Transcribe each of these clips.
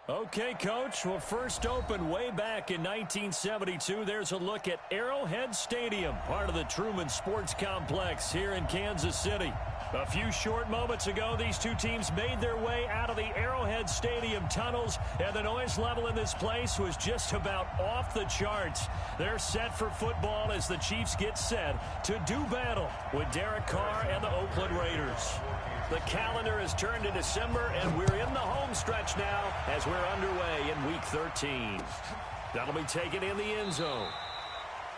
Okay, Coach. Well, first opened way back in 1972. There's a look at Arrowhead Stadium, part of the Truman Sports Complex here in Kansas City. A few short moments ago, these two teams made their way out of the Arrowhead Stadium tunnels, and the noise level in this place was just about off the charts. They're set for football as the Chiefs get set to do battle with Derek Carr and the Oakland Raiders. The calendar has turned to December, and we're in the home stretch now as we're underway in Week 13. That'll be taken in the end zone.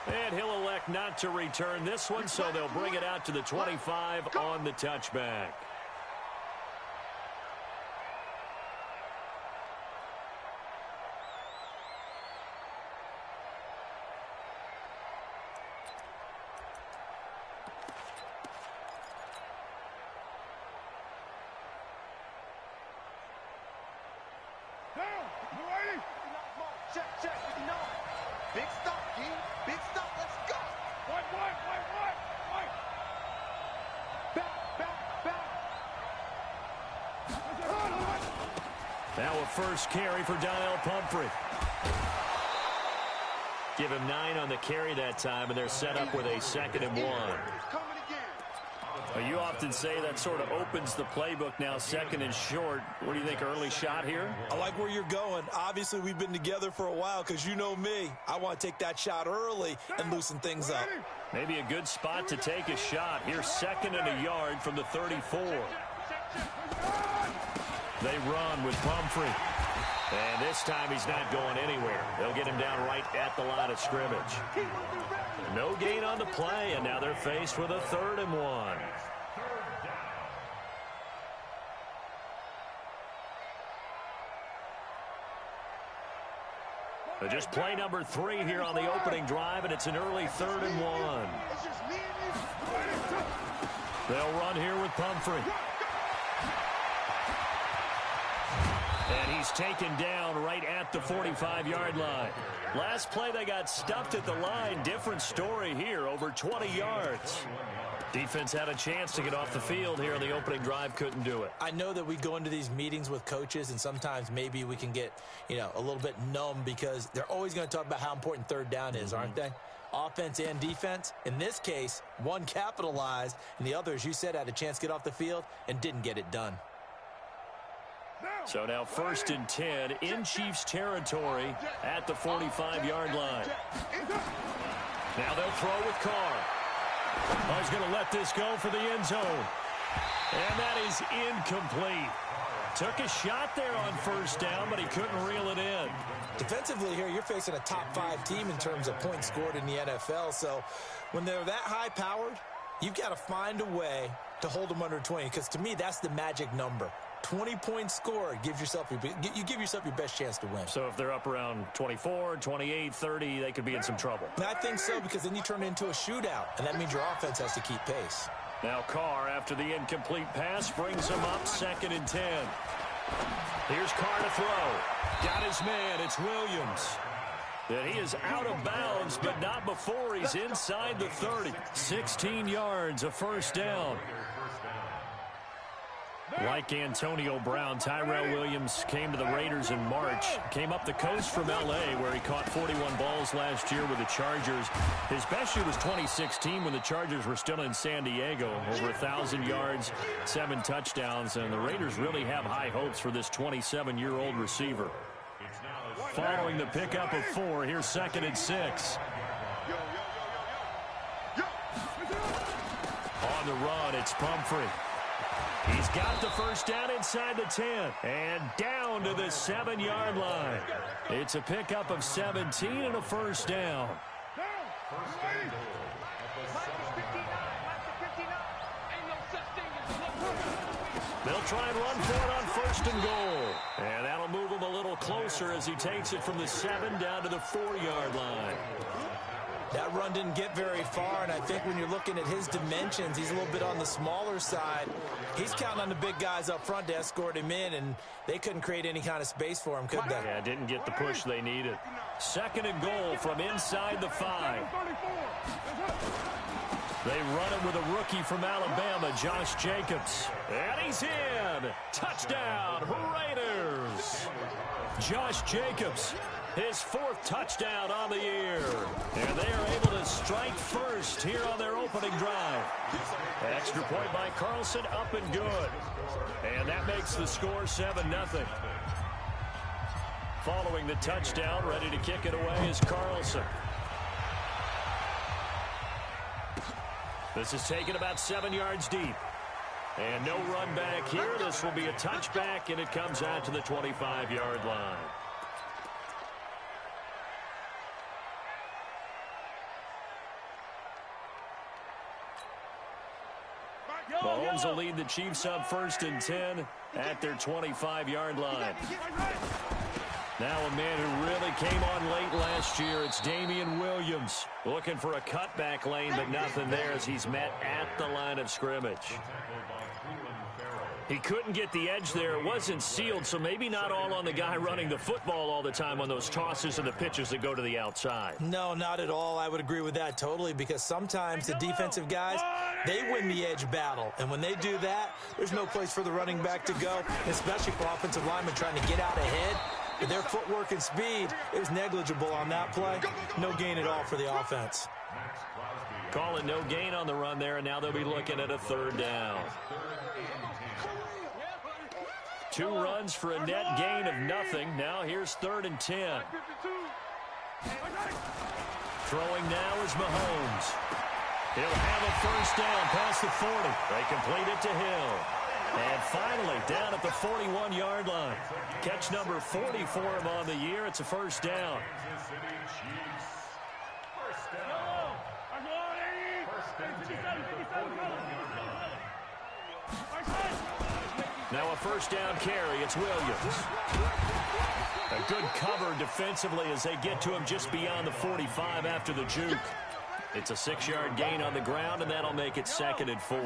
And he'll elect not to return this one, so they'll bring it out to the 25 on the touchback. Now a first carry for Donnell Pumphrey. Give him 9 on the carry that time, and they're set up with a 2nd and 1. Well, you often say that sort of opens the playbook now, 2nd and short. What do you think, early shot here? I like where you're going. Obviously, we've been together for a while because you know me. I want to take that shot early and loosen things up. Maybe a good spot to take a shot. Here's 2nd and a yard from the 34. They run with Pumphrey. And this time he's not going anywhere. They'll get him down right at the line of scrimmage. No gain on the play, and now they're faced with a 3rd and 1. Just play number 3 here on the opening drive, and it's an early 3rd and 1. They'll run here with Pumphrey. And he's taken down right at the 45-yard line. Last play, they got stuffed at the line. Different story here, over 20 yards. Defense had a chance to get off the field here on the opening drive, couldn't do it. I know that we go into these meetings with coaches, and sometimes maybe we can get, a little bit numb because they're always going to talk about how important 3rd down is, aren't they? Offense and defense. In this case, one capitalized, and the other, as you said, had a chance to get off the field and didn't get it done. So now 1st and 10 in Chiefs territory at the 45-yard line. Now they'll throw with Carr. Oh, he's going to let this go for the end zone. And that is incomplete. Took a shot there on 1st down, but he couldn't reel it in. Defensively here, you're facing a top 5 team in terms of points scored in the NFL. So when they're that high-powered, you've got to find a way to hold them under 20, because to me, that's the magic number. 20 points scored, you give yourself your best chance to win. So if they're up around 24, 28, 30, they could be in some trouble. I think so, because then you turn it into a shootout, and that means your offense has to keep pace. Now Carr, after the incomplete pass, brings him up 2nd and 10. Here's Carr to throw. Got his man. It's Williams. And he is out of bounds, but not before he's inside the 30. 16 yards, a 1st down. Like Antonio Brown, Tyrell Williams came to the Raiders in March. Came up the coast from L.A., where he caught 41 balls last year with the Chargers. His best year was 2016 when the Chargers were still in San Diego. Over 1,000 yards, 7 touchdowns, and the Raiders really have high hopes for this 27-year-old receiver. Following the pickup of 4, here's 2nd and 6. On the run, it's Pumphrey. He's got the 1st down inside the 10 and down to the 7-yard line. It's a pickup of 17 and a 1st down. They'll try and run for it on 1st and goal. And that'll move him a little closer as he takes it from the 7 down to the 4-yard line. That run didn't get very far, and I think when you're looking at his dimensions, he's a little bit on the smaller side. He's counting on the big guys up front to escort him in, and they couldn't create any kind of space for him, could they? Yeah, didn't get the push they needed. 2nd and goal from inside the 5. They run it with a rookie from Alabama, Josh Jacobs. And he's in. Touchdown, Raiders. Josh Jacobs, his 4th touchdown on the year. And they are able to strike first here on their opening drive. Extra point by Carlson, up and good. And that makes the score 7-0. Following the touchdown, ready to kick it away is Carlson. This is taken about 7 yards deep. And no run back here. This will be a touchback, and it comes out to the 25-yard line. Mahomes will lead the Chiefs up 1st and 10 at their 25-yard line. Now a man who really came on late last year, it's Damian Williams. Looking for a cutback lane, but nothing there as he's met at the line of scrimmage. He couldn't get the edge there. It wasn't sealed, so maybe not all on the guy running the football all the time on those tosses and the pitches that go to the outside. No, not at all. I would agree with that totally, because sometimes the defensive guys, they win the edge battle. And when they do that, there's no place for the running back to go, especially for offensive linemen trying to get out ahead. With their footwork and speed, it was negligible on that play. No gain at all for the offense. Call it no gain on the run there, and now they'll be looking at a 3rd down. 2 runs for a net gain of nothing. Now here's 3rd and 10. Throwing now is Mahomes. He'll have a 1st down past the 40. They complete it to Hill. And finally, down at the 41-yard line. Catch number 40 for him on the year. It's a 1st down. Now a 1st down carry. It's Williams. A good cover defensively as they get to him just beyond the 45 after the juke. It's a 6-yard gain on the ground, and that'll make it 2nd and 4.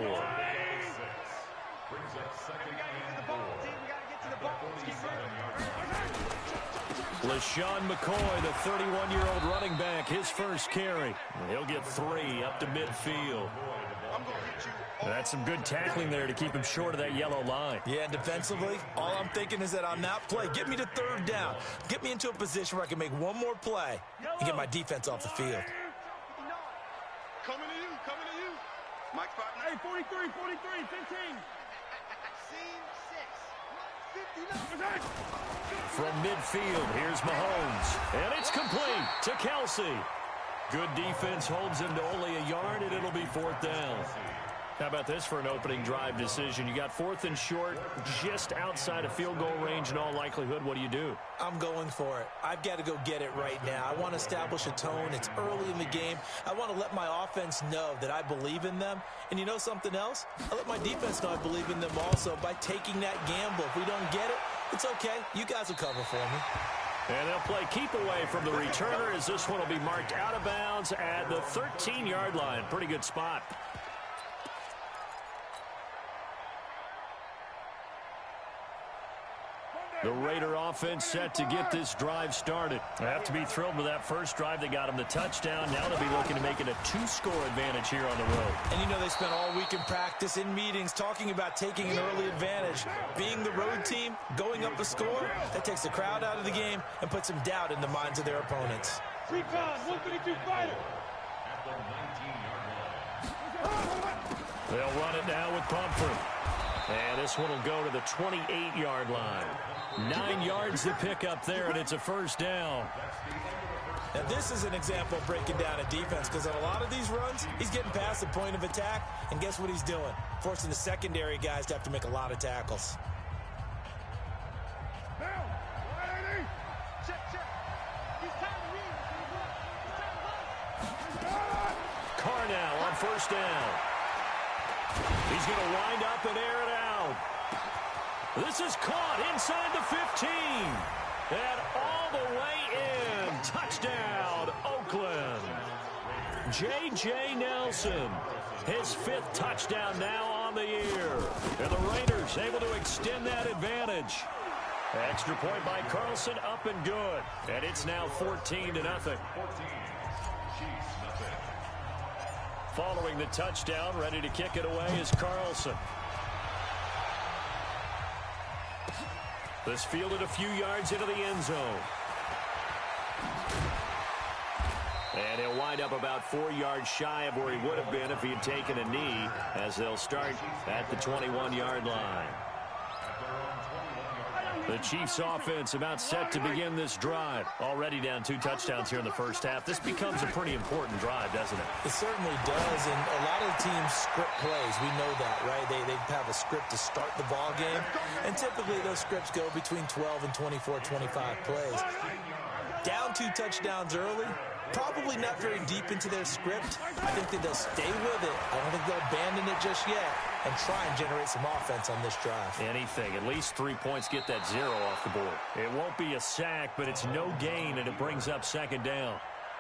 LaShawn McCoy, the 31-year-old running back, his 1st carry. He'll get 3 up to midfield. That's some good tackling there to keep him short of that yellow line. Yeah, defensively, all I'm thinking is that on that play, get me to 3rd down. Get me into a position where I can make one more play and get my defense off the field. Coming to you. Mike's partner. Hey, 43, 15. From midfield, here's Mahomes. And it's complete to Kelsey. Good defense holds him to only a yard, and it'll be 4th down. How about this for an opening drive decision? You got 4th and short, just outside of field goal range in all likelihood. What do you do? I'm going for it. I've got to go get it right now. I want to establish a tone. It's early in the game. I want to let my offense know that I believe in them. And you know something else? I let my defense know I believe in them also by taking that gamble. If we don't get it, it's okay. You guys will cover for me. And they'll play keep away from the returner as this one will be marked out of bounds at the 13-yard line. Pretty good spot. The Raider offense set to get this drive started. They have to be thrilled with that first drive. They got them the touchdown. Now they'll be looking to make it a 2-score advantage here on the road. And you know they spent all week in practice, in meetings, talking about taking an early advantage. Being the road team, going up a score, that takes the crowd out of the game and puts some doubt in the minds of their opponents. Recon, 152 fighter. They'll run it now with Pumphrey. And this one will go to the 28-yard line. 9 yards to pick up there, and it's a 1st down. Now, this is an example of breaking down a defense, because on a lot of these runs, he's getting past the point of attack, and guess what he's doing? Forcing the secondary guys to have to make a lot of tackles. Carr now on 1st down. He's going to wind up and air it out. This is caught inside the 15. And all the way in. Touchdown, Oakland. J.J. Nelson, his 5th touchdown now on the year. And the Raiders able to extend that advantage. Extra point by Carlson, up and good. And it's now 14-0. Following the touchdown, ready to kick it away is Carlson. This fielded a few yards into the end zone. And he'll wind up about 4 yards shy of where he would have been if he had taken a knee, as they'll start at the 21-yard line. The Chiefs offense about set to begin this drive. Already down 2 touchdowns here in the first half. This becomes a pretty important drive, doesn't it? It certainly does, and a lot of the teams script plays. We know that, right? They have a script to start the ball game, and typically those scripts go between 12 and 24, 25 plays. Down 2 touchdowns early, probably not very deep into their script. I think that they'll stay with it. I don't think they'll abandon it just yet and try and generate some offense on this drive. Anything. At least 3 points, get that 0 off the board. It won't be a sack, but it's no gain, and it brings up 2nd down.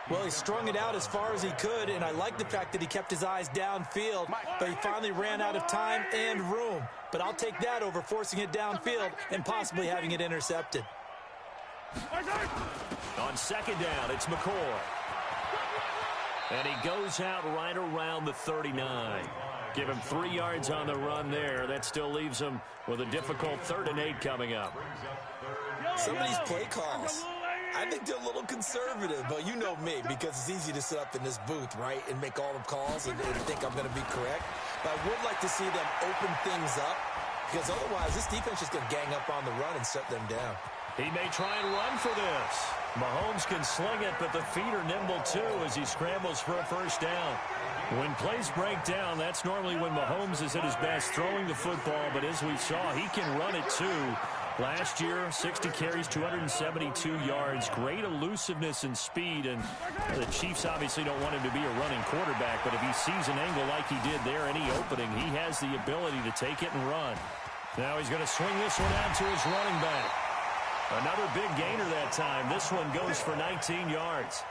Well, he strung it out as far as he could, and I like the fact that he kept his eyes downfield, but he finally ran out of time and room. But I'll take that over forcing it downfield and possibly having it intercepted. On 2nd down, it's McCoy. And he goes out right around the 39. Give him 3 yards on the run there. That still leaves him with a difficult 3rd and 8 coming up. Some of these play calls, I think they're a little conservative, but you know me, because it's easy to sit up in this booth, right, and make all the calls and think I'm going to be correct. But I would like to see them open things up, because otherwise this defense is going to gang up on the run and shut them down. He may try and run for this. Mahomes can sling it, but the feet are nimble too as he scrambles for a 1st down. When plays break down, that's normally when Mahomes is at his best throwing the football, but as we saw, he can run it too. Last year, 60 carries, 272 yards, great elusiveness and speed, and the Chiefs obviously don't want him to be a running quarterback, but if he sees an angle like he did there, any opening, he has the ability to take it and run. Now he's going to swing this one out to his running back. Another big gainer that time. This one goes for 19 yards.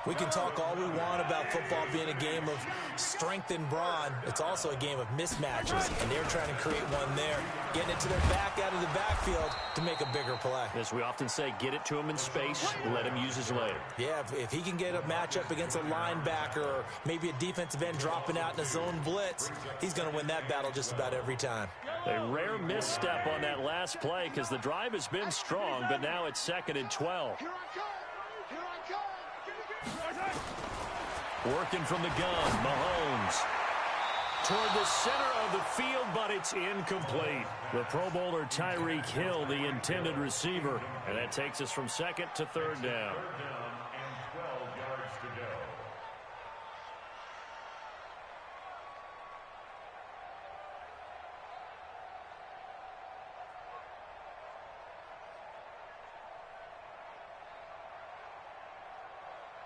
We can talk all we want about football being a game of strength and brawn. It's also a game of mismatches, and they're trying to create one there, getting it to their back out of the backfield to make a bigger play. As we often say, get it to him in space, let him use his leg. Yeah, if he can get a matchup against a linebacker or maybe a defensive end dropping out in a zone blitz, he's going to win that battle just about every time. A rare misstep on that last play because the drive has been strong, but now it's 2nd and 12. Working from the gun, Mahomes. Toward the center of the field, but it's incomplete. The Pro Bowler Tyreek Hill, the intended receiver. And that takes us from 2nd to 3rd down.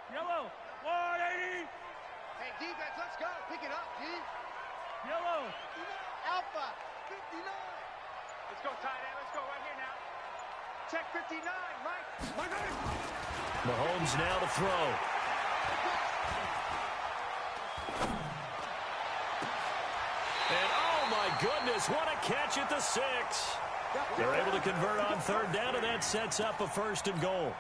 Yellow, 180. Hey, defense, let's go. Pick it up, D. Yellow. Alpha, 59. Let's go, tight end. Let's go right here now. Check 59, Mike. Mahomes now to throw. And oh my goodness, what a catch at the 6. They're able to convert on 3rd down, and that sets up a 1st and goal.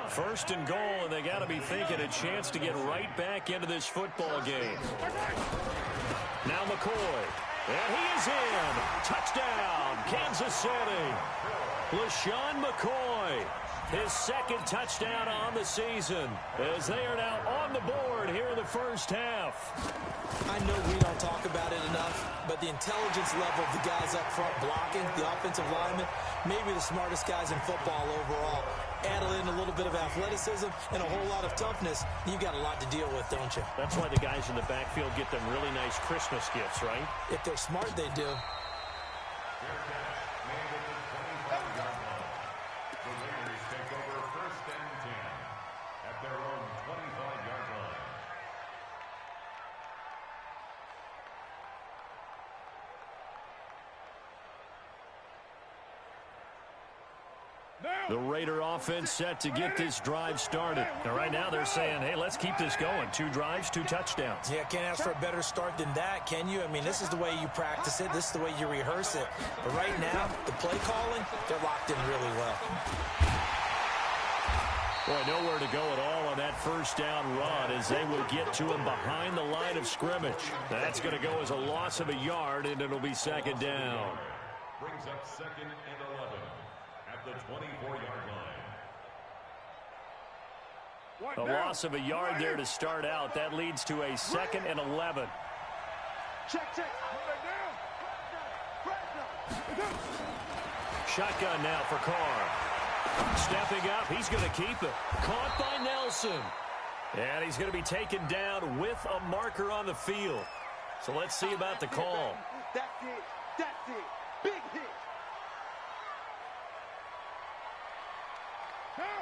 1st and goal, and they got to be thinking a chance to get right back into this football game. Now McCoy, and he is in. Touchdown, Kansas City. LaShawn McCoy, his 2nd touchdown on the season, as they are now on the board here in the first half. I know we don't talk about it enough, but the intelligence level of the guys up front blocking, the offensive linemen, maybe the smartest guys in football overall. Add in a little bit of athleticism and a whole lot of toughness, you've got a lot to deal with, don't you? That's why the guys in the backfield get them really nice Christmas gifts, right? If they're smart, they do. The Raider offense set to get this drive started. And right now they're saying, hey, let's keep this going. 2 drives, 2 touchdowns. Yeah, can't ask for a better start than that, can you? I mean, this is the way you practice it. This is the way you rehearse it. But right now, the play calling, they're locked in really well. Boy, nowhere to go at all on that first down run as they will get to him behind the line of scrimmage. That's going to go as a loss of a yard, and it'll be second down. Brings up second and 11 at the 24-yard line. A loss of a yard there to start out. That leads to a second and 11. Check. Shotgun now for Carr. Stepping up, he's going to keep it. Caught by Nelson. And he's going to be taken down with a marker on the field. So let's see about the call. That's it. Big hit.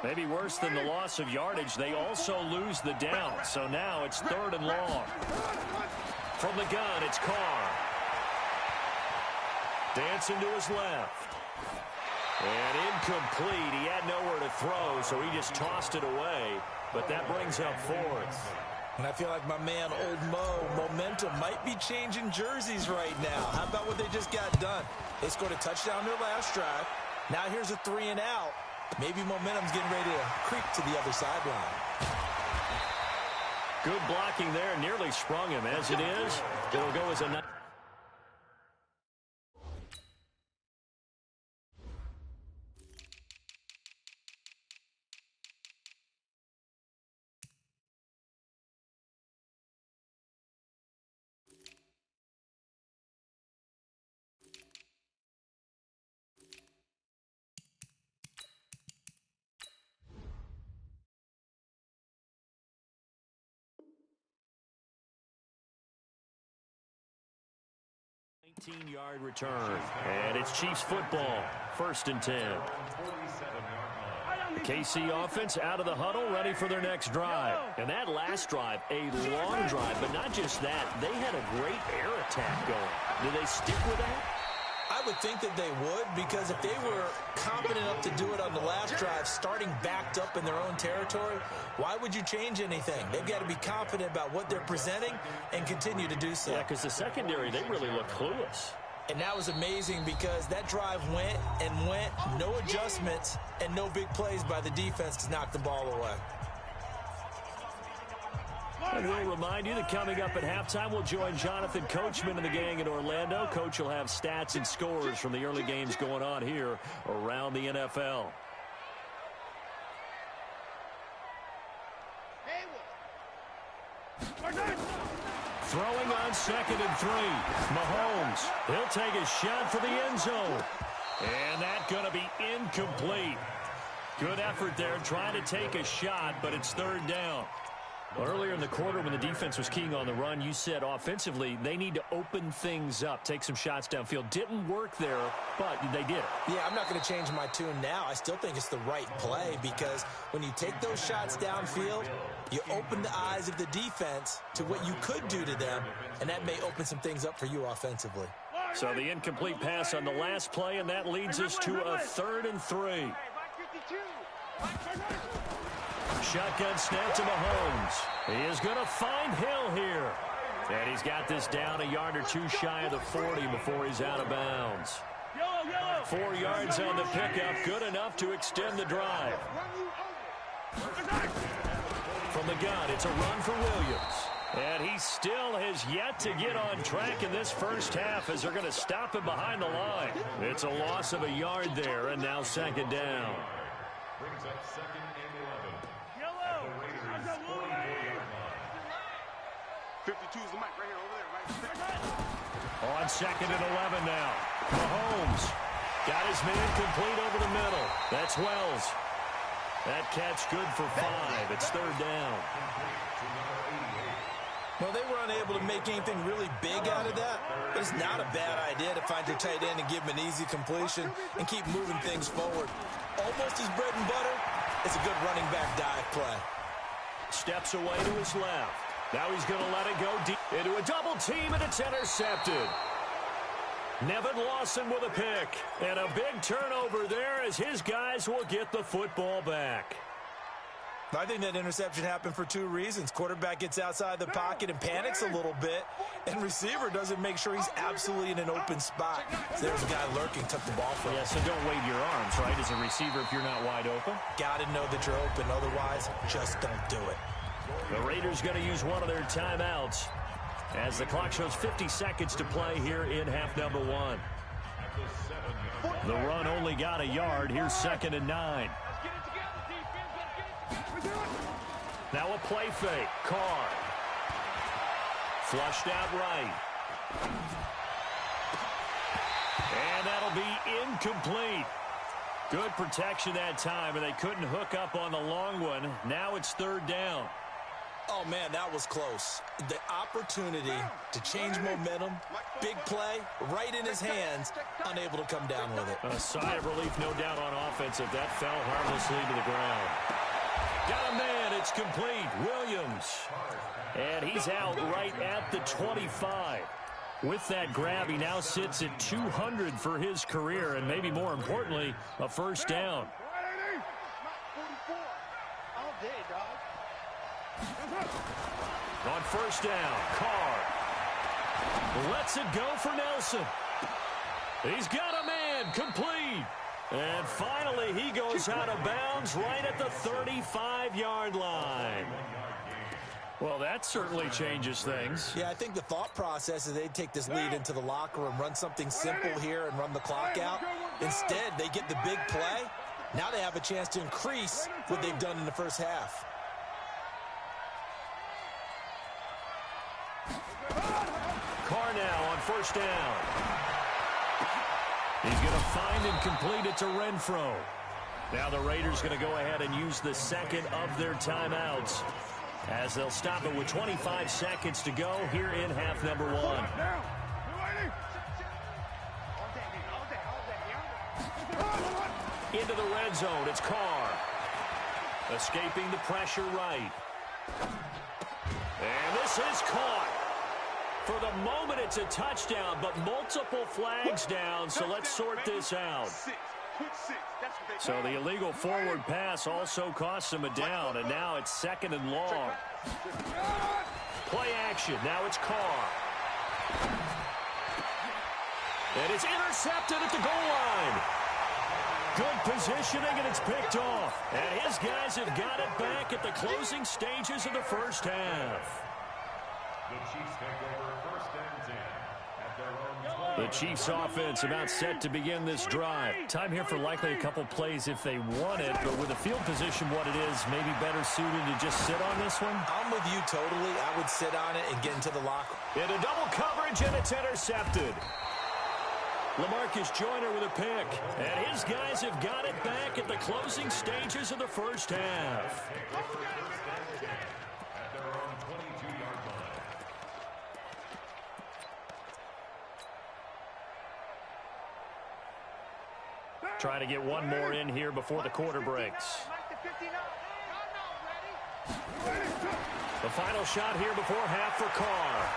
Maybe worse than the loss of yardage, they also lose the down. So now it's third and long. From the gun, it's Carr. Dancing to his left. And incomplete. He had nowhere to throw, so he just tossed it away. But that brings up fourth. And I feel like my man, Old Mo, momentum might be changing jerseys right now. How about what they just got done? They scored a touchdown their last drive. Now here's a 3 and out. Maybe momentum's getting ready to creep to the other sideline. Good blocking there. Nearly sprung him. As it is, it'll go as a... yard return, and it's Chiefs football, 1st and 10. The KC offense out of the huddle, ready for their next drive. And that last drive, a long drive, but not just that. They had a great air attack going. Do they stick with that? I would think that they would, because if they were confident enough to do it on the last drive, starting backed up in their own territory, why would you change anything? They've got to be confident about what they're presenting and continue to do so. Yeah, because the secondary, they really looked clueless. And that was amazing because that drive went and went, no adjustments, and no big plays by the defense to knock the ball away. And we'll remind you that coming up at halftime, we'll join Jonathan Coachman and the gang in Orlando. Coach will have stats and scores from the early games going on here around the NFL. Throwing on 2nd and 3. Mahomes, he'll take a shot for the end zone. And that's going to be incomplete. Good effort there trying to take a shot, but it's 3rd down. Well, earlier in the quarter when the defense was keying on the run, you said offensively they need to open things up, take some shots downfield. Didn't work there, but they did it. Yeah, I'm not going to change my tune now. I still think it's the right play because when you take those shots downfield, you open the eyes of the defense to what you could do to them, and that may open some things up for you offensively. So the incomplete pass on the last play, and that leads us to a 3rd and 3. Shotgun snap to Mahomes. He is going to find Hill here. And he's got this down a yard or two shy of the 40 before he's out of bounds. 4 yards on the pickup, good enough to extend the drive. From the gun, it's a run for Williams. And he still has yet to get on track in this first half as they're going to stop him behind the line. It's a loss of a yard there, and now 2nd down. Brings up 2nd and 11. Yellow. 52 is the mic right here, over there, right? On 2nd and 11 now. Mahomes got his man complete over the middle. That's Wells. That catch good for 5. It's 3rd down. Well, they were unable to make anything really big out of that. But it's not a bad idea to find your tight end and give him an easy completion and keep moving things forward. Almost his bread and butter. It's a good running back dive play. Steps away to his left. Now he's going to let it go deep into a double team, and it's intercepted. Nevin Lawson with a pick. And a big turnover there as his guys will get the football back. I think that interception happened for two reasons. Quarterback gets outside the pocket and panics a little bit, and receiver doesn't make sure he's absolutely in an open spot. So there's a guy lurking, took the ball from him. Yeah, so don't wave your arms, right, as a receiver if you're not wide open. Got to know that you're open. Otherwise, just don't do it. The Raiders going to use one of their timeouts as the clock shows 50 seconds to play here in half number one. The run only got a yard. Here's 2nd and 9. Now a play fake. Carr. Flushed out right. And that'll be incomplete. Good protection that time, and they couldn't hook up on the long one. Now it's 3rd down. Oh, man, that was close. The opportunity to change momentum, big play, right in his hands, unable to come down with it. A sigh of relief, no doubt, on offense if that fell harmlessly to the ground. Got a man, it's complete. Williams. And he's out right at the 25. With that grab, he now sits at 200 for his career, and maybe more importantly, a 1st down. On 1st down, Carr lets it go for Nelson. He's got a man, complete. And finally, he goes out of bounds right at the 35-yard line. Well, that certainly changes things. Yeah, I think the thought process is they'd take this lead into the locker room, run something simple here and run the clock out. Instead, they get the big play. Now they have a chance to increase what they've done in the first half. Carr now on 1st down. He's going to find and complete it to Renfro. Now the Raiders going to go ahead and use the 2nd of their timeouts as they'll stop it with 25 seconds to go here in half number one. Into the red zone, it's Carr. Escaping the pressure right. And this is caught. For the moment, it's a touchdown, but multiple flags down, so let's sort this out. So the illegal forward pass also costs him a down, and now it's 2nd and long. Play action. Now it's Carr. And it's intercepted at the goal line. Good positioning, and it's picked off. And his guys have got it back at the closing stages of the first half. The Chiefs take over 1st and 10 at their own 20. The Chiefs offense about set to begin this drive. Time here for likely a couple plays if they want it, but with the field position what it is, maybe better suited to just sit on this one? I'm with you totally. I would sit on it and get into the locker. Into double coverage, and it's intercepted. LaMarcus Joyner with a pick, and his guys have got it back at the closing stages of the first half. At their own 22-yard line. Trying to get one more in here before the quarter breaks. The final shot here before half for Carr.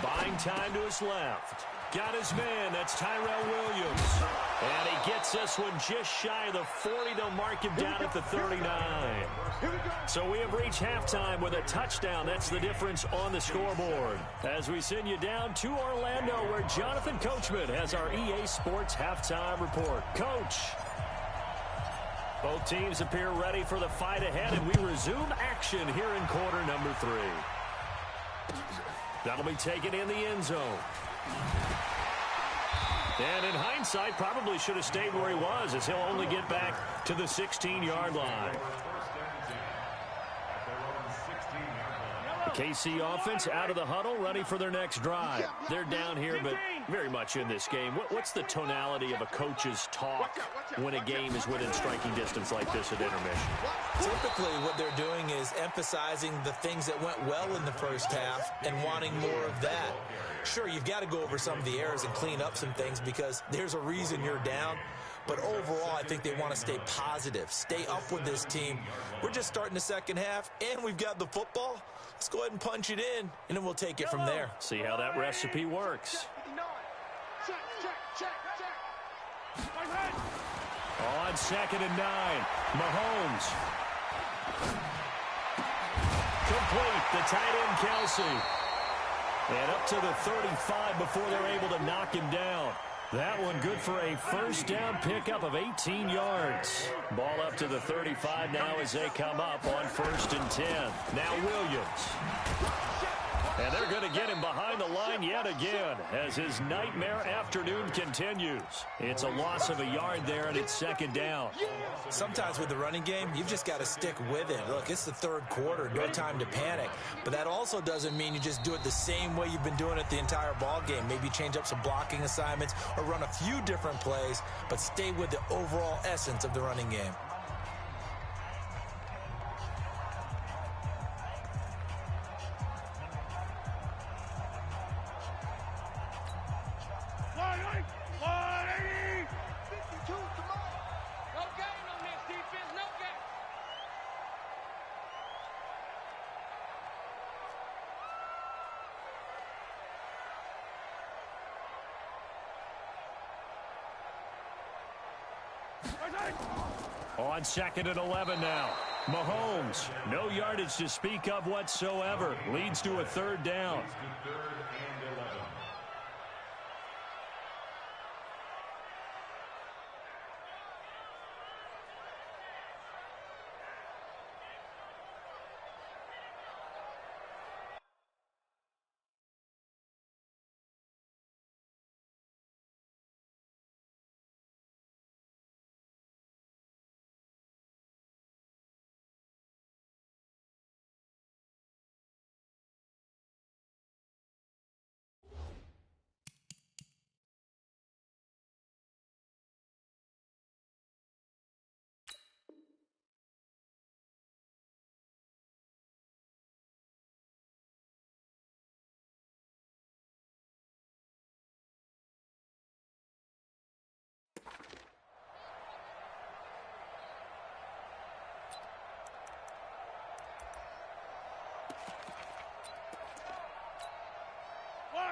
Buying time to his left. Got his man. That's Tyrell Williams. And he gets this one just shy of the 40. They'll mark him down at the 39. So we have reached halftime with a touchdown. That's the difference on the scoreboard. As we send you down to Orlando, where Jonathan Coachman has our EA Sports halftime report. Coach. Both teams appear ready for the fight ahead, and we resume action here in quarter number 3. That'll be taken in the end zone. And in hindsight, probably should have stayed where he was, as he'll only get back to the 16-yard line. The KC offense out of the huddle, ready for their next drive. They're down here, but very much in this game. What's the tonality of a coach's talk when a game is within striking distance like this at intermission? Typically, what they're doing is emphasizing the things that went well in the first half and wanting more of that. Sure, you've got to go over some of the errors and clean up some things because there's a reason you're down. But overall, I think they want to stay positive, stay up with this team. We're just starting the second half, and we've got the football. Let's go ahead and punch it in, and then we'll take it from there. See how that recipe works. On 2nd and 9, Mahomes. Complete, the tight end, Kelsey. And up to the 35 before they're able to knock him down. That one good for a first down pickup of 18 yards. Ball up to the 35 now as they come up on 1st and 10. Now Williams. And they're going to get him behind the line yet again as his nightmare afternoon continues. It's a loss of a yard there, and it's 2nd down. Sometimes with the running game, you've just got to stick with it. Look, it's the 3rd quarter, no time to panic. But that also doesn't mean you just do it the same way you've been doing it the entire ball game. Maybe change up some blocking assignments or run a few different plays, but stay with the overall essence of the running game. On 2nd and 11 now. Mahomes, no yardage to speak of whatsoever. Leads to a 3rd down.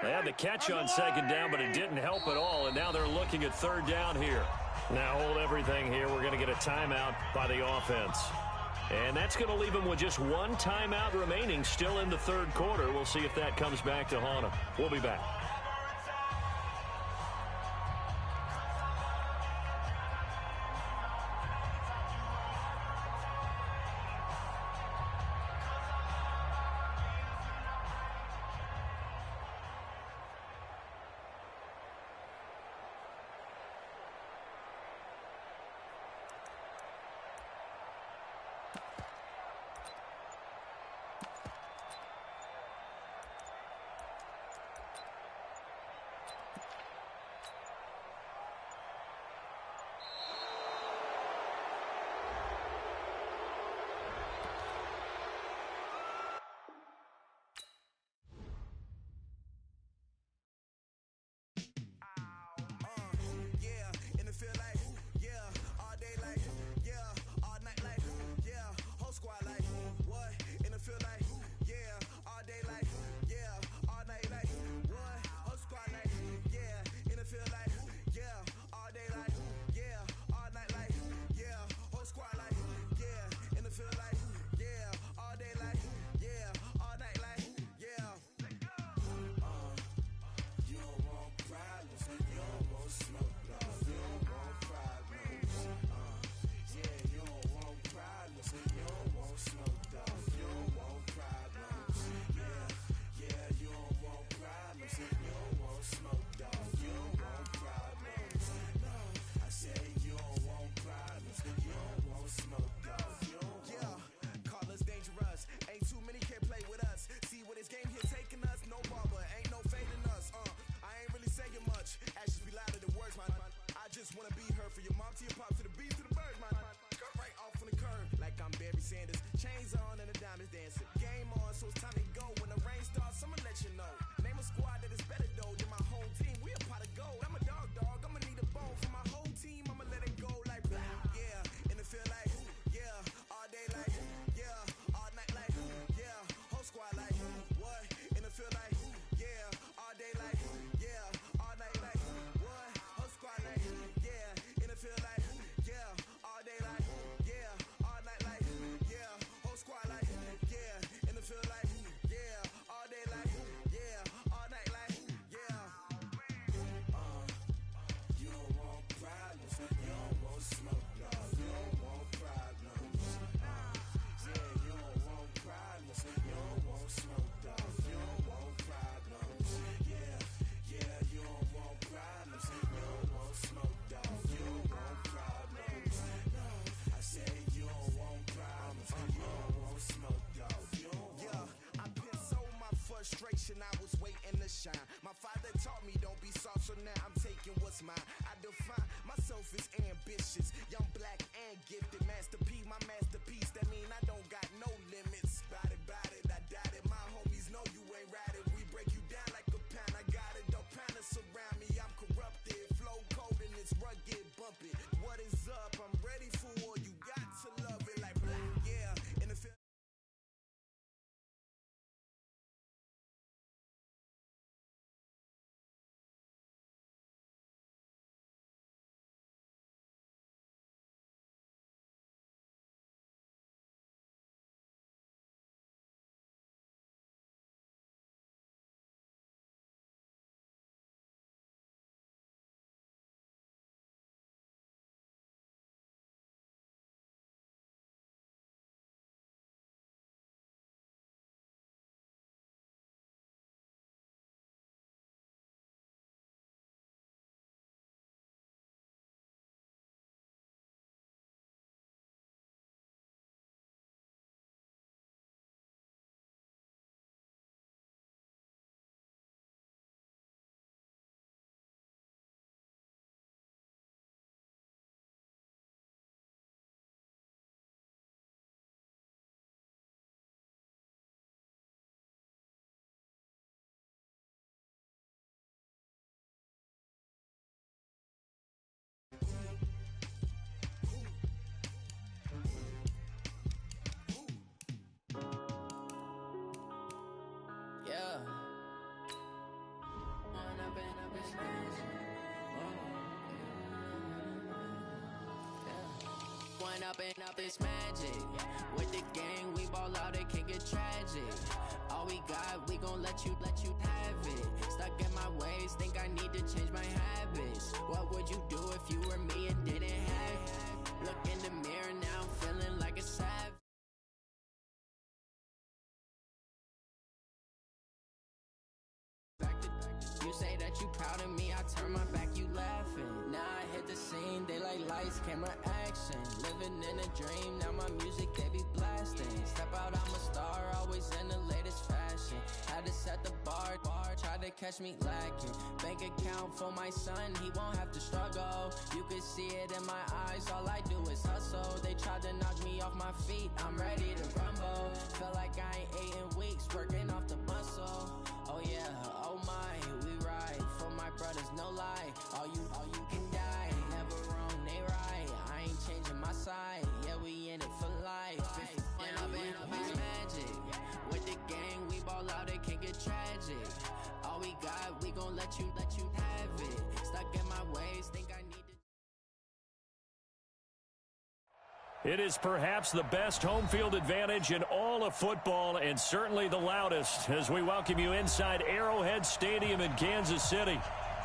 They had the catch on 2nd down, but it didn't help at all, and now they're looking at 3rd down here. Now hold everything here. We're going to get a timeout by the offense. And that's going to leave them with just one timeout remaining still in the 3rd quarter. We'll see if that comes back to haunt them. We'll be back. myself is ambitious, young, black, and gifted. Master P, my masterpiece. That mean I don't got no limits. Bout it, I doubt it. My homies know you ain't ratted. We break you down like a pound. I got it, don't panic surround me. I'm corrupted, flow cold and it's rugged, bumpy. What is up? I'm ready for war. You got to love it like black, yeah. In the field. Up this magic. With the gang, we ball out, it can get tragic. All we got, we gon' let you have it. Stuck in my ways, think I need to change my habits. What would you do if you were me and didn't have it? Look in the mirror, now I'm feeling like a savage. You say that you proud of me, I turn my back, you laughing. Now I hit the scene, they like lights, camera, action. Living in a dream, now my music, they be blasting. Step out, I'm a star, always in the latest fashion. Had to set the bar, try to catch me lacking. Bank account for my son, he won't have to struggle. You can see it in my eyes, all I do is hustle. They tried to knock me off my feet, I'm ready to rumble. Feel like I ain't ate in weeks, working off the muscle. Oh yeah, oh my, we ride for my brothers, no lie. All you can die, never wrong, they right. I ain't changing my side, yeah, we in it for life. When I've been up is magic. With the gang, we ball out, it can get tragic. All we got, we gon' let you have it. Stuck in my ways, think I need to. It is perhaps the best home field advantage in all of football, and certainly the loudest, as we welcome you inside Arrowhead Stadium in Kansas City.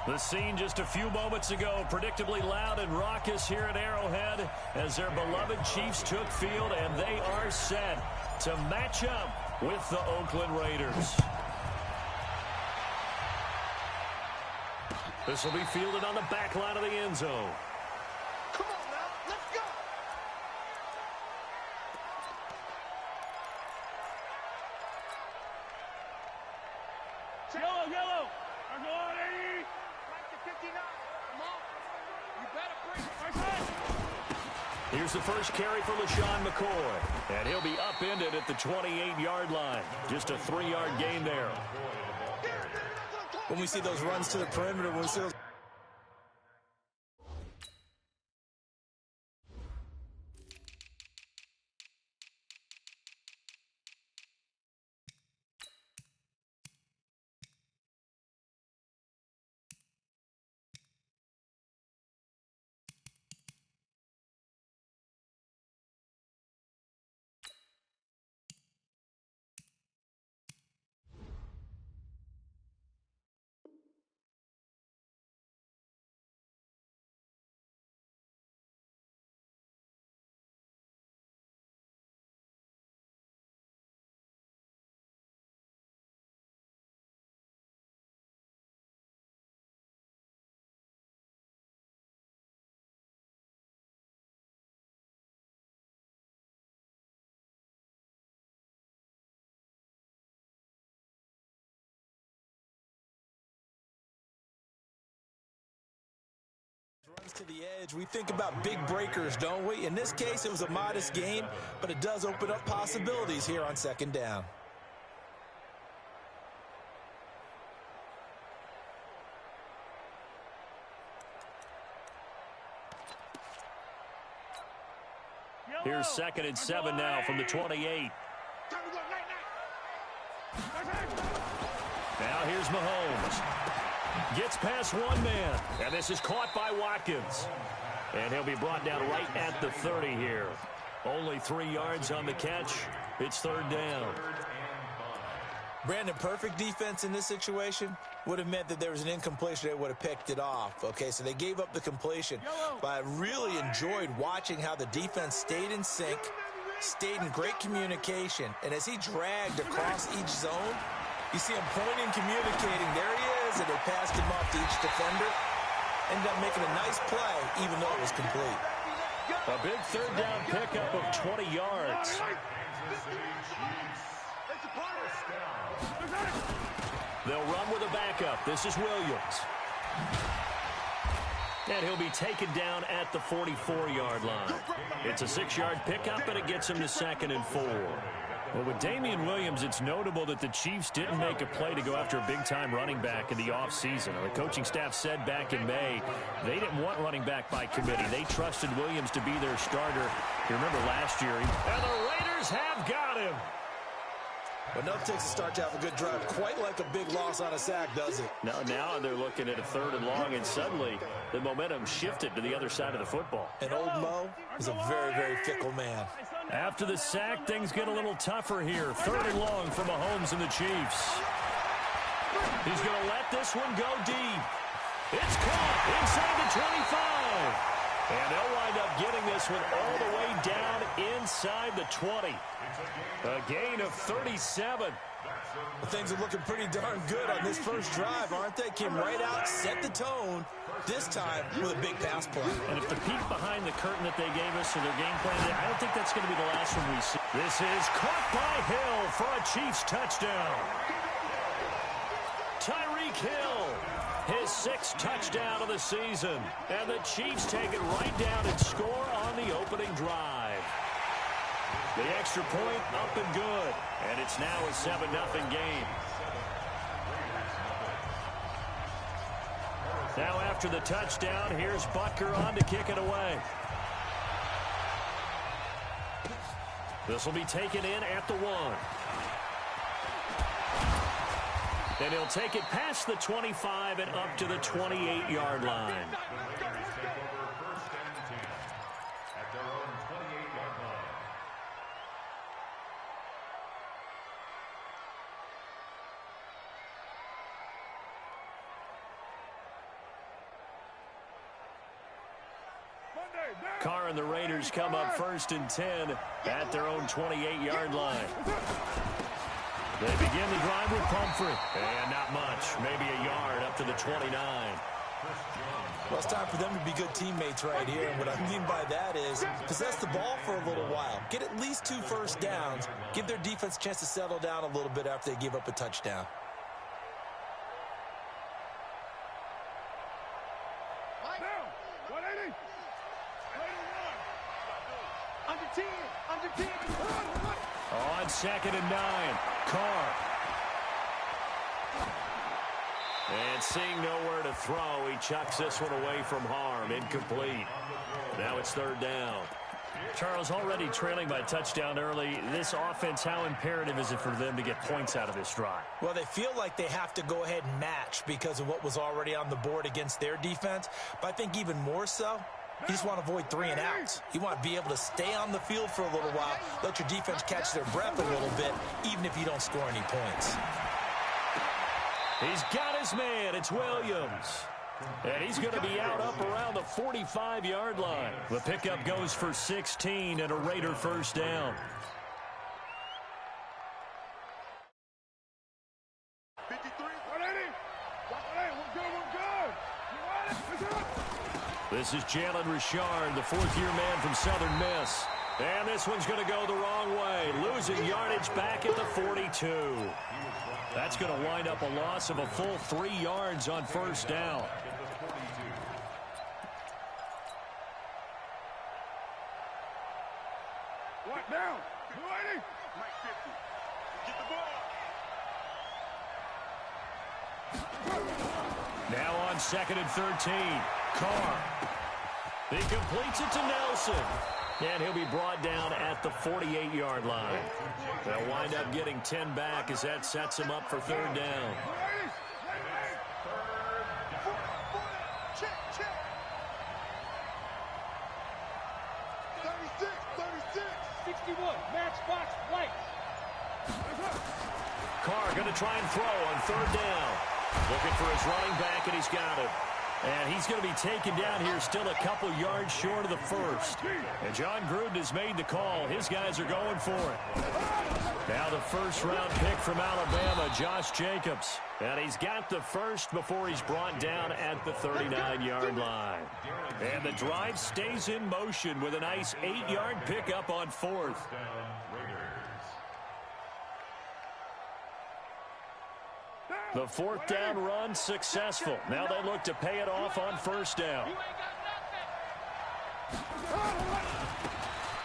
The scene just a few moments ago, predictably loud and raucous here at Arrowhead as their beloved Chiefs took field, and they are set to match up with the Oakland Raiders. This will be fielded on the back line of the end zone. Come on now, let's go. Yellow. I'm going 80. Right to 59. Come on. You better bring it. Here's the first carry for LaShawn McCoy, and he'll be upended at the 28-yard line. Just a 3-yard gain there. When we see those runs to the perimeter, when we see those To the edge, we think about big breakers, don't we? In this case, it was a modest gain, but it does open up possibilities here on second down. Here's 2nd and 7 now from the 28. Now here's Mahomes. Gets past one man, and this is caught by Watkins. And he'll be brought down right at the 30 here. Only 3 yards on the catch. It's 3rd down. Brandon, perfect defense in this situation would have meant that there was an incompletion. They would have picked it off. Okay, so they gave up the completion. But I really enjoyed watching how the defense stayed in sync, stayed in great communication. And as he dragged across each zone, you see him pointing, communicating. There he is, and they passed him off to each defender. Ended up making a nice play, even though it was complete. A big 3rd down pickup of 20 yards. They'll run with a backup. This is Williams. And he'll be taken down at the 44-yard line. It's a 6-yard pickup, and it gets him to 2nd and 4. Well, with Damian Williams, it's notable that the Chiefs didn't make a play to go after a big-time running back in the offseason. The coaching staff said back in May they didn't want running back by committee. They trusted Williams to be their starter. You remember last year, and the Raiders have got him. But no takes a start to have a good drive. Quite like a big loss on a sack, does it? Now they're looking at a 3rd and long, and suddenly the momentum shifted to the other side of the football. And old Mo is a very, very fickle man. After the sack, things get a little tougher here. 3rd and long for Mahomes and the Chiefs. He's going to let this one go deep. It's caught inside the 25. And they'll wind up getting this one all the way down inside the 20. A gain of 37. Well, things are looking pretty darn good on this first drive, aren't they? Came right out, set the tone, this time with a big pass play. And if the peek behind the curtain that they gave us or their game plan, I don't think that's going to be the last one we see. This is caught by Hill for a Chiefs touchdown. Tyreek Hill, his 6th touchdown of the season. And the Chiefs take it right down and score on the opening drive. The extra point up and good. And it's now a 7-0 game. Now after the touchdown, here's Butker on to kick it away. This will be taken in at the 1. And he'll take it past the 25 and up to the 28-yard line. Carr and the Raiders come up 1st and 10 at their own 28-yard line. They begin the drive with Pumphrey. And not much. Maybe a yard up to the 29. Well, it's time for them to be good teammates right here. And what I mean by that is possess the ball for a little while. Get at least 2 first downs. Give their defense a chance to settle down a little bit after they give up a touchdown. On 2nd and 9, Carr. And seeing nowhere to throw, he chucks this one away from harm. Incomplete. Now it's 3rd down. Charles, already trailing by touchdown early. This offense, how imperative is it for them to get points out of this drive? Well, they feel like they have to go ahead and match because of what was already on the board against their defense. But I think even more so, you just want to avoid 3 and outs. You want to be able to stay on the field for a little while, let your defense catch their breath a little bit, even if you don't score any points. He's got his man. It's Williams. And he's going to be out up around the 45-yard line. The pickup goes for 16 and a Raider 1st down. This is Jalen Richard, the 4th-year man from Southern Miss. And this one's going to go the wrong way, losing yardage back at the 42. That's going to wind up a loss of a full 3 yards on 1st down. Now on 2nd and 13. Carr. He completes it to Nelson. And he'll be brought down at the 48-yard line. They'll wind up getting 10 back as that sets him up for 3rd down. Check, check. 36, 36. 61, match box, lights. Carr going to try and throw on 3rd down. Looking for his running back, and he's got him. And he's going to be taken down here still a couple yards short of the first. And John Gruden has made the call. His guys are going for it. Now the first-round pick from Alabama, Josh Jacobs. And he's got the first before he's brought down at the 39-yard line. And the drive stays in motion with a nice 8-yard pickup on 4th. The 4th down run successful. Now they look to pay it off on 1st down.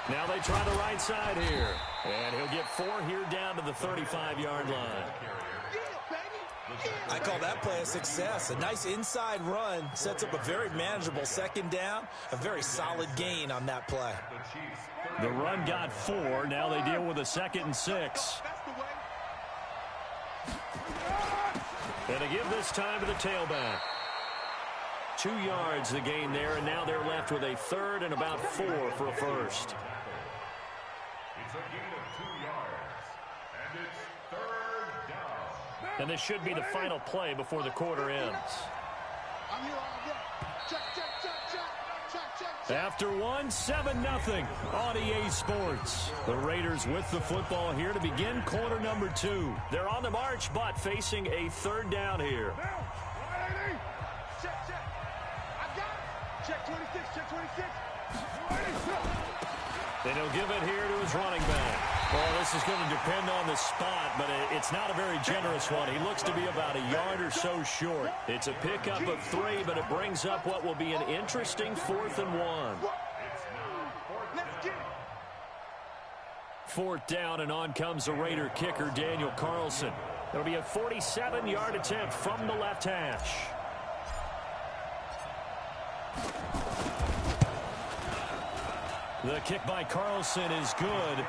Now they try the right side here. And he'll get 4 here down to the 35-yard line. I call that play a success. A nice inside run sets up a very manageable 2nd down. A very solid gain on that play. The run got 4. Now they deal with a 2nd and 6. And to give this time to the tailback. 2 yards the gain there, and now they're left with a 3rd and about 4 for a first. It's a gain of 2 yards, and it's 3rd down. And this should be the final play before the quarter ends. I'm here all day. Check, check, check, check, check, check, check. After 7-0 on EA Sports. The Raiders with the football here to begin quarter number 2. They're on the march, but facing a 3rd down here. Check, check. I got it. Check 26, check 26. Then he'll give it here to his running back. Well, this is going to depend on the spot, but it's not a very generous one. He looks to be about a yard or so short. It's a pickup of 3, but it brings up what will be an interesting 4th and 1. Let's get it. 4th down, and on comes the Raider kicker, Daniel Carlson. It'll be a 47-yard attempt from the left hash. The kick by Carlson is good.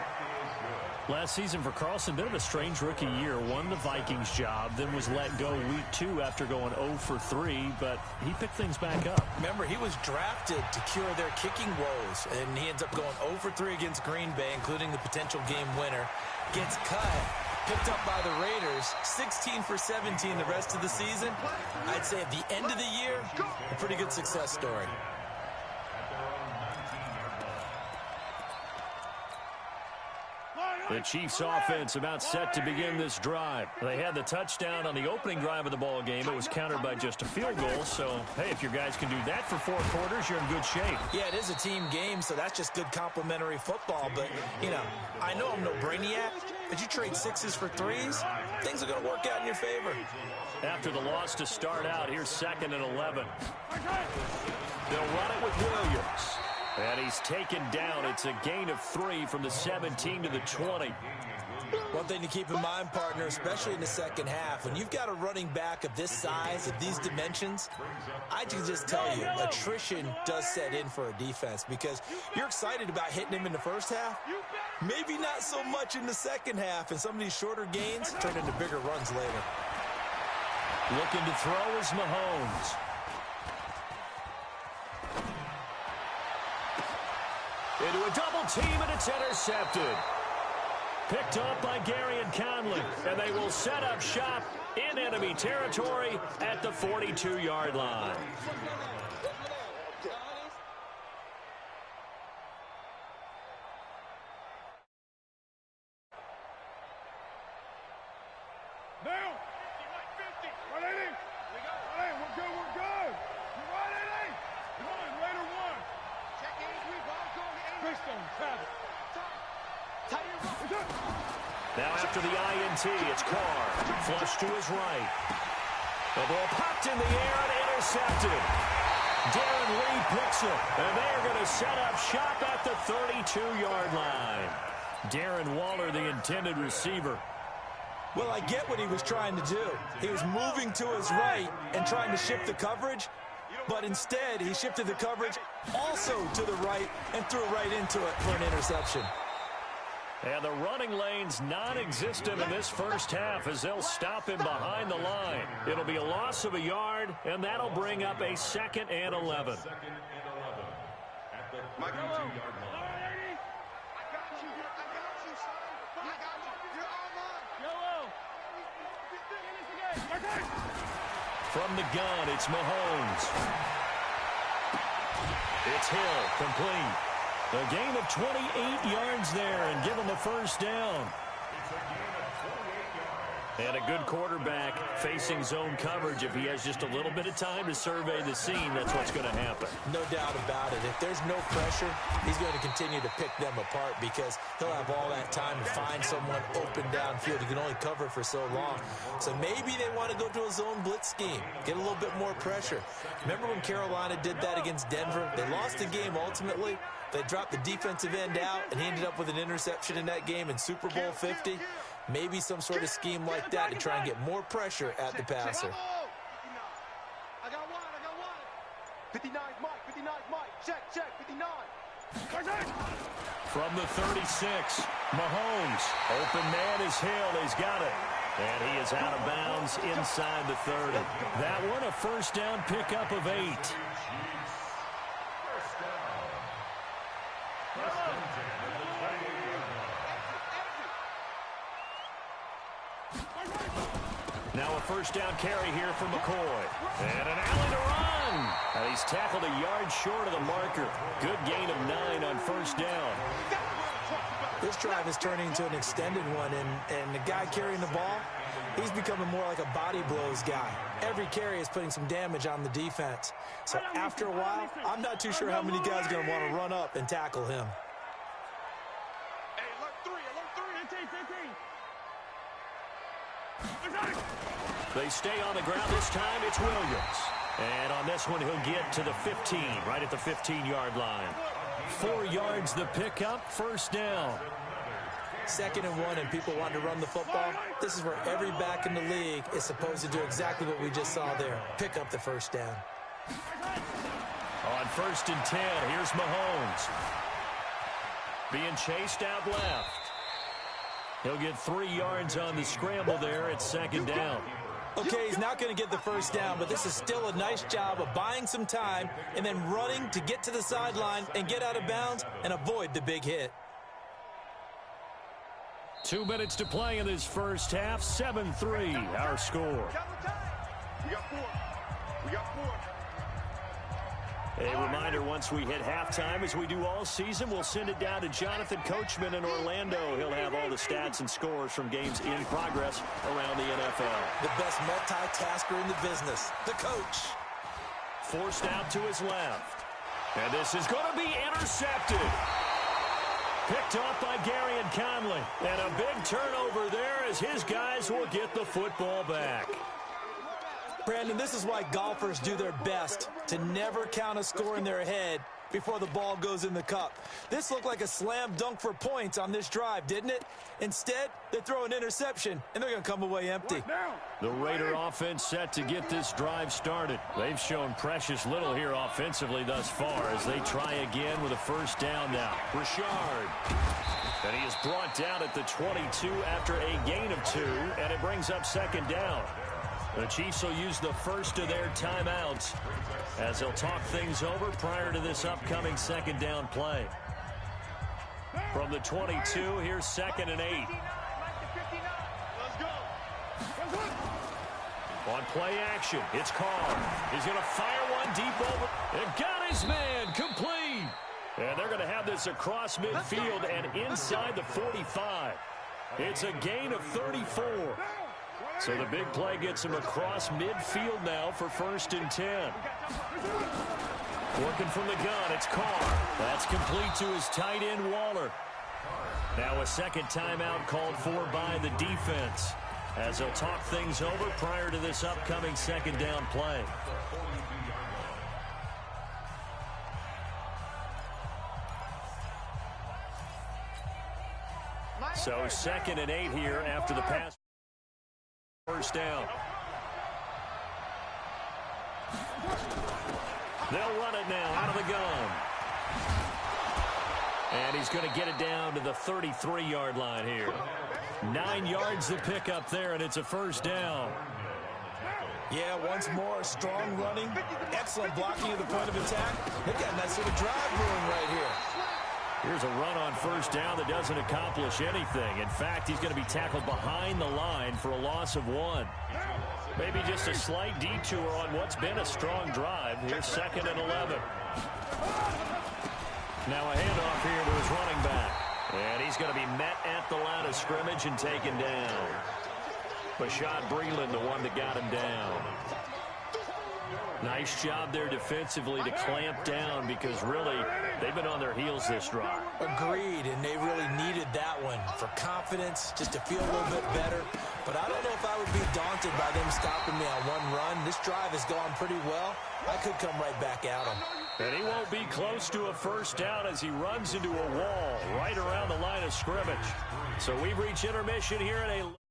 Last season for Carlson, bit of a strange rookie year. Won the Vikings job, then was let go week 2 after going 0 for 3, but he picked things back up. Remember, he was drafted to cure their kicking woes, and he ends up going 0 for 3 against Green Bay, including the potential game winner. Gets cut, picked up by the Raiders, 16 for 17 the rest of the season. I'd say at the end of the year, a pretty good success story. The Chiefs offense about set to begin this drive. They had the touchdown on the opening drive of the ball game. It was countered by just a field goal. So, hey, if your guys can do that for 4 quarters, you're in good shape. Yeah, it is a team game, so that's just good complimentary football. But, you know, I know I'm no brainiac, but you trade 6s for 3s, things are going to work out in your favor. After the loss to start out, here's 2nd and 11. They'll run it with Williams. And he's taken down. It's a gain of 3 from the 17 to the 20. One thing to keep in mind, partner, especially in the second half, when you've got a running back of this size, of these dimensions, I can just tell you, attrition does set in for a defense because you're excited about hitting him in the first half, maybe not so much in the second half, and some of these shorter gains turn into bigger runs later. Looking to throw is Mahomes. Into a double team, and it's intercepted. Picked up by Gary and Conley, and they will set up shop in enemy territory at the 42-yard line. Now, 50, 180. We're good, we're good. 180. Come on, Raider 1. Check 83, ball going to 80. Christian, Travis. Now after the INT, it's Carr. Flush to his right. The ball popped in the air and intercepted. Darren Lee picks it, and they're going to set up shop at the 32-yard line. Darren Waller, the intended receiver. Well, I get what he was trying to do. He was moving to his right and trying to shift the coverage, but instead he shifted the coverage also to the right and threw right into it for an interception. And the running lane's non-existent in this first half as they'll stop him behind the line. It'll be a loss of a yard, and that'll bring up a 2nd and 11. From the gun, it's Mahomes. It's Hill, complete. A gain of 28 yards there and give him a first down. And a good quarterback facing zone coverage. If he has just a little bit of time to survey the scene, that's what's going to happen. No doubt about it. If there's no pressure, he's going to continue to pick them apart because he'll have all that time to find someone open downfield. He can only cover for so long. So maybe they want to go to a zone blitz scheme, get a little bit more pressure. Remember when Carolina did that against Denver? They lost the game ultimately. They dropped the defensive end out, and he ended up with an interception in that game in Super Bowl 50. Maybe some sort of scheme like that to try and get more pressure at the passer. I got one. 59 Mike. Check, 59. From the 36, Mahomes. Open man is Hill. He's got it. And he is out of bounds inside the 30. That one a first down pickup of 8. Now a first down carry here for McCoy. And an alley to run. And he's tackled a yard short of the marker. Good gain of 9 on first down. This drive is turning into an extended one, and the guy carrying the ball, he's becoming more like a body blows guy. Every carry is putting some damage on the defense. So after a while, I'm not too sure how many guys are going to want to run up and tackle him. Hey, alert 3. 15. They stay on the ground. This time it's Williams. And on this one, he'll get to the 15, right at the 15-yard line. 4 yards the pickup, first down. 2nd and 1, and people want to run the football. This is where every back in the league is supposed to do exactly what we just saw there. Pick up the first down. On 1st and 10, here's Mahomes. Being chased out left. He'll get 3 yards on the scramble there at 2nd down. Okay, he's not going to get the first down, but this is still a nice job of buying some time and then running to get to the sideline and get out of bounds and avoid the big hit. 2 minutes to play in this first half. 7-3, our score. We got 4. A reminder, once we hit halftime, as we do all season, we'll send it down to Jonathan Coachman in Orlando. He'll have all the stats and scores from games in progress around the NFL. The best multitasker in the business, the coach. Forced out to his left. And this is going to be intercepted. Picked off by Gary and Conley. And a big turnover there as his guys will get the football back. Brandon, this is why golfers do their best to never count a score in their head before the ball goes in the cup. This looked like a slam dunk for points on this drive, didn't it? Instead, they throw an interception, and they're going to come away empty. The Raider offense set to get this drive started. They've shown precious little here offensively thus far as they try again with a first down now. Richard. And he is brought down at the 22 after a gain of 2, and it brings up 2nd down. The Chiefs will use the first of their timeouts as they'll talk things over prior to this upcoming 2nd down play. From the 22, here's 2nd and 8. Let's go. On play action, it's Carr. He's going to fire one deep over. And got his man, complete. And they're going to have this across midfield and inside the 45. It's a gain of 34. So the big play gets him across midfield now for 1st and 10. Working from the gun, it's Carr. That's complete to his tight end, Waller. Now a 2nd timeout called for by the defense as they'll talk things over prior to this upcoming 2nd down play. So 2nd and 8 here after the pass. First down. They'll run it now out of the gun. And he's going to get it down to the 33-yard line here. 9 yards to pick up there, and it's a first down. Yeah, once more, strong running, excellent blocking at the point of attack. They've got a nice little drive brewing right here. Here's a run on first down that doesn't accomplish anything. In fact, he's going to be tackled behind the line for a loss of 1. Maybe just a slight detour on what's been a strong drive. Here's 2nd and 11. Now a handoff here to his running back. And he's going to be met at the line of scrimmage and taken down. Bashad Breeland, the one that got him down. Nice job there defensively to clamp down because really they've been on their heels this drive. Agreed, and they really needed that one for confidence, just to feel a little bit better. But I don't know if I would be daunted by them stopping me on one run. This drive has gone pretty well. I could come right back at them. And he won't be close to a first down as he runs into a wall right around the line of scrimmage. So we've reached intermission here at a